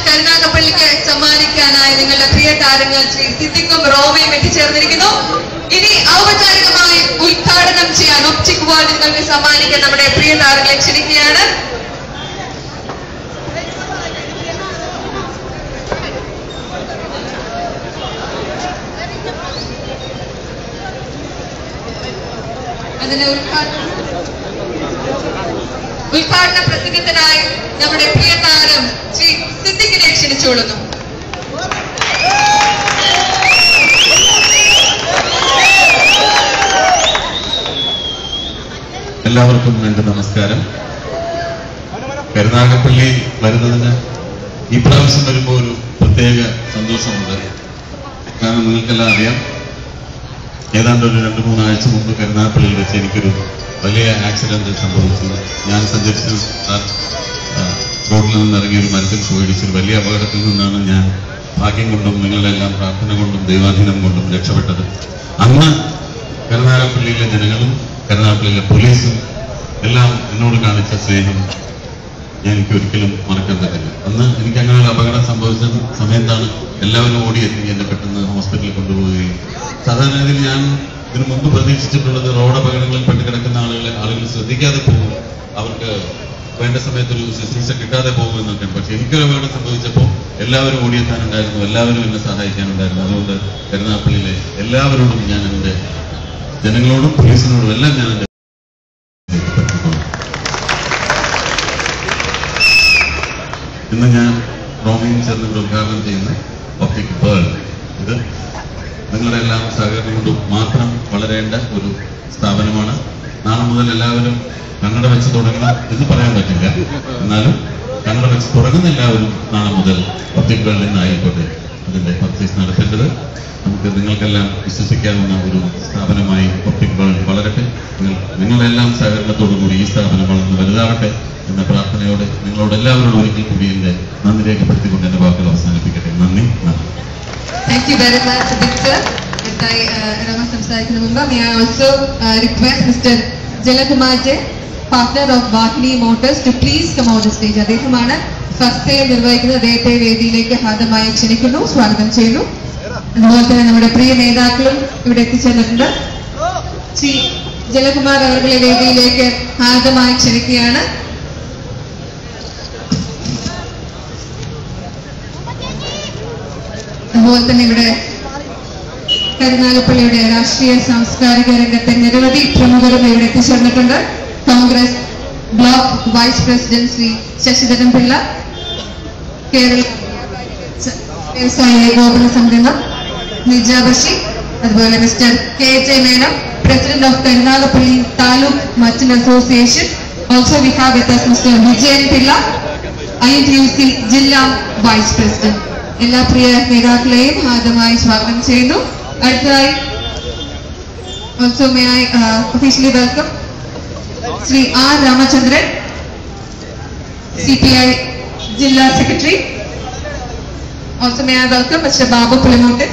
കരുനാഗപ്പള്ളിക്ക് സമ്മാനിക്കാനായി നിങ്ങളുടെ പ്രിയ താരങ്ങൾ ശ്രീ സിദ്ദിഖും റോമയും എത്തിച്ചേർന്നിരിക്കുന്നു. ഇനി ഔപചാരികമായി ഉദ്ഘാടനം ചെയ്യാൻ ഒപ്റ്റിക് വേൾഡ് നിങ്ങൾക്ക് സമ്മാനിക്കാൻ നമ്മുടെ പ്രിയ താരങ്ങളെ ക്ഷണിക്കുകയാണ്. അതിന് ഉദ്ഘാടന പ്രസംഗത്തിനായി നമ്മുടെ പ്രിയ താരം ശ്രീ സിദ്ദിഖിനെ ക്ഷണിച്ചുകൊള്ളുന്നു. എല്ലാവർക്കും എന്റെ നമസ്കാരം. കരുനാഗപ്പള്ളി വരുന്നതിന് ഈ പ്രാവശ്യം വരുമ്പോൾ ഒരു പ്രത്യേക സന്തോഷമുണ്ട്. കാരണം നിങ്ങൾക്കെല്ലാം അറിയാം, ഏതാണ്ട് ഒരു 2-3 ആഴ്ച മുമ്പ് കരുനാഗപ്പള്ളിയിൽ വെച്ച് എനിക്കൊരു വലിയ ആക്സിഡന്റ് സംഭവിച്ചു. ഞാൻ സഞ്ചരിച്ച റോഡിൽ നിന്നിറങ്ങി ഒരു മരത്തിൽ പോയിടിച്ചൊരു വലിയ അപകടത്തിൽ നിന്നാണ് ഞാൻ ഭാഗ്യം കൊണ്ടും നിങ്ങളുടെ എല്ലാം പ്രാർത്ഥന കൊണ്ടും ദൈവാധീനം കൊണ്ടും രക്ഷപ്പെട്ടത്. അന്ന് കരുനാഗപ്പള്ളിയിലെ ജനങ്ങളും കരുനാഗപ്പള്ളിയിലെ പോലീസും എല്ലാം എന്നോട് കാണിച്ച സ്നേഹം എനിക്ക് ഒരിക്കലും മറക്കാൻ പറ്റില്ല. അന്ന് എനിക്ക് അങ്ങനെ ഒരു അപകടം സംഭവിച്ച സമയത്താണ് എല്ലാവരും ഓടിയെത്തി എന്നെ പെട്ടെന്ന് ഹോസ്പിറ്റലിൽ കൊണ്ടുപോവുകയും, സാധാരണ രീതിയിൽ ഞാൻ ഇതിനു മുമ്പ് പ്രതീക്ഷിച്ചിട്ടുള്ളത് റോഡ് അപകടങ്ങളിൽ പെട്ട് കിടക്കുന്ന ആളുകൾ ശ്രദ്ധിക്കാതെ പോകും, അവർക്ക് വേണ്ട സമയത്തൊരു ശുശ്രൂഷ കിട്ടാതെ പോകുമെന്നൊക്കെയാണ്. പക്ഷെ എനിക്കൊരു അപകടം സംഭവിച്ചപ്പോൾ എല്ലാവരും ഓടിയെത്താനുണ്ടായിരുന്നു, എല്ലാവരും എന്നെ സഹായിക്കാനുണ്ടായിരുന്നു. അതുകൊണ്ട് കരുനാഗപ്പള്ളിയിലെ എല്ലാവരോടും ഞാൻ എൻ്റെ ജനങ്ങളോടും പോലീസിനോടും എല്ലാം ഞാൻ എൻ്റെ ഇന്ന് ഞാൻ റോമിയും ചേർന്ന് ഇവിടെ ഉദ്ഘാടനം ചെയ്യുന്ന ഒപ്റ്റിക് വേൾഡ്, ഇത് നിങ്ങളുടെ എല്ലാം സഹകരണം കൊണ്ട് മാത്രം വളരേണ്ട ഒരു സ്ഥാപനമാണ്. നാളെ മുതൽ എല്ലാവരും കന്നഡ വെച്ച് തുടങ്ങണം എന്ന് പറയാൻ പറ്റില്ല, എന്നാലും കന്നഡ വെച്ച് തുടങ്ങുന്ന എല്ലാവരും നാളെ മുതൽ ഒപ്റ്റിക് വേൾഡിൽ നിന്നായിക്കോട്ടെ അതിന്റെ പർച്ചേസ് നടത്തേണ്ടത്. നമുക്ക് നിങ്ങൾക്കെല്ലാം വിശ്വസിക്കാവുന്ന ഒരു സ്ഥാപനമായി ഒപ്റ്റിക് വേൾഡ് വളരട്ടെ. നിങ്ങളെല്ലാം സഹകരണത്തോടുകൂടി ഈ സ്ഥാപനം വളർന്ന് വലുതാവട്ടെ എന്ന പ്രാർത്ഥനയോടെ നിങ്ങളോട് എല്ലാവരോടും ഒരിക്കൽ കൂടി എന്റെ നന്ദി രേഖപ്പെടുത്തിക്കൊണ്ട് എന്റെ വാക്കുകൾ അവസാനിപ്പിക്കട്ടെ. നന്ദി. Thank you very much, Siddiq sir. May I also request Mr. Jalakumarji, partner of Vahini Motors, to please come on the stage. അദ്ദേഹമാണ് ഫസ്റ്റ് ഡേ നിർവഹിക്കുന്ന അദ്ദേഹത്തെ വേദിയിലേക്ക് ഹാർദമായി ക്ഷണിക്കുന്നു, സ്വാഗതം ചെയ്യുന്നു. അതുപോലെ തന്നെ നമ്മുടെ പ്രിയ നേതാക്കളും ഇവിടെ എത്തിച്ചേർന്നിട്ടുണ്ട്. ശ്രീ ജലകുമാർ അവരുടെ വേദിയിലേക്ക് ഹാർദമായി ക്ഷണിക്കുകയാണ്. അതുപോലെ തന്നെ ഇവിടെ കരുനാഗപ്പള്ളിയുടെ രാഷ്ട്രീയ സാംസ്കാരിക രംഗത്തെ നിരവധി പ്രമുഖരും ഇവിടെ എത്തിച്ചേർന്നിട്ടുണ്ട്. Congress block vice president Shri Sasidharan Pillai, Kerala വ്യവസായ ഏകോപന സംഘടന നിജ ബഷീർ, അതുപോലെ mister KJ Menon, president of Karunagappally taluk merchant association. Also we have with us mister Vijayan Pillai, INTUC ജില്ലാ വൈസ് പ്രസിഡന്റ്. എല്ലാ പ്രിയ നേതാക്കളെയും ഹാർദമായി സ്വാഗതം ചെയ്യുന്നു. അടുത്തതായി also may I officially welcome Shri R. Ramachandran, CPI ജില്ലാ secretary. Also may I welcome mister Babu Pulimoot.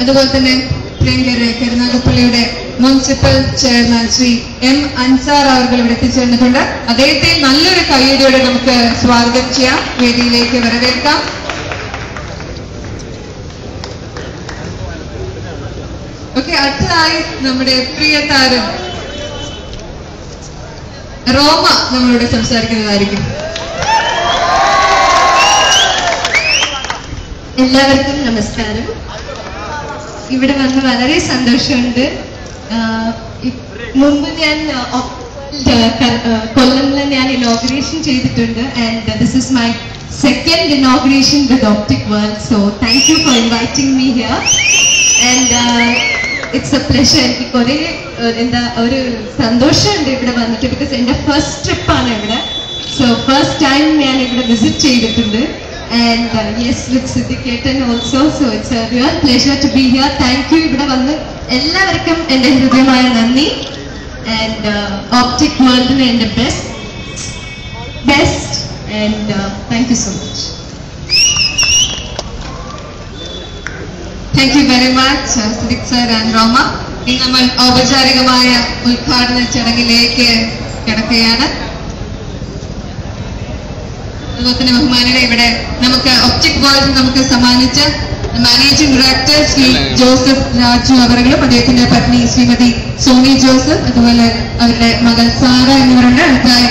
അതുപോലെ തന്നെ പ്രിയങ്കര കരുനാഗപ്പള്ളിയുടെ municipal chairman Shri M. Ansar അവർ ഇവിടെ എത്തിച്ചേർന്നിട്ടുണ്ട്. അദ്ദേഹത്തെ നല്ലൊരു കയ്യടിയോടെ നമുക്ക് സ്വാഗതം ചെയ്യാം, വേദിയിലേക്ക് വരവേൽക്കാം. ഓക്കെ, അടുത്തതായി നമ്മുടെ പ്രിയ താരം റോമ നമ്മളോട് സംസാരിക്കുന്നതായിരിക്കും. എല്ലാവർക്കും നമസ്കാരം. ഇവിടെ വന്ന് വളരെ സന്തോഷമുണ്ട്. മുമ്പ് ഞാൻ കൊല്ലംല് ഞാൻ ഇനോഗ്രേഷൻ ചെയ്തിട്ടുണ്ട്. And this is my second inauguration with optic world. So thank you for inviting me here. And it's A pleasure. എനിക്ക് കുറേ എന്താ ഒരു സന്തോഷമുണ്ട് ഇവിടെ വന്നിട്ട്. ബിക്കോസ് എൻ്റെ ഫസ്റ്റ് ട്രിപ്പാണ് ഇവിടെ. സോ ഫസ്റ്റ് ടൈം ഞാൻ ഇവിടെ വിസിറ്റ് ചെയ്തിട്ടുണ്ട്. And yes, with Siddhiketan also. So it's a real pleasure to be here. Thank you. ഇവിടെ വന്ന് എല്ലാവർക്കും എൻ്റെ ഹൃദയമായ നന്ദി. And Optic World എൻ്റെ best. And thank you so much. Thank you very much, Siddiq sir and Roma. ഇനി നമ്മൾ ഔപചാരികമായ ഉദ്ഘാടന ചടങ്ങിലേക്ക് കിടക്കുകയാണ്. അതുപോലെ തന്നെ ബഹുമാനിയുടെ ഇവിടെ നമുക്ക് ഒപ്റ്റിക് വേൾഡ് നമുക്ക് സമ്മാനിച്ച മാനേജിംഗ് ഡയറക്ടർ ശ്രീ ജോസഫ് രാജു അവர்களுം അദ്ദേഹത്തിന്റെ പത്നി ശ്രീമതി സോണി ജോസഫ്, അതുപോലെ അവരുടെ മകൾ സാറ എന്നിവരുണ്ട്. അടുത്തായി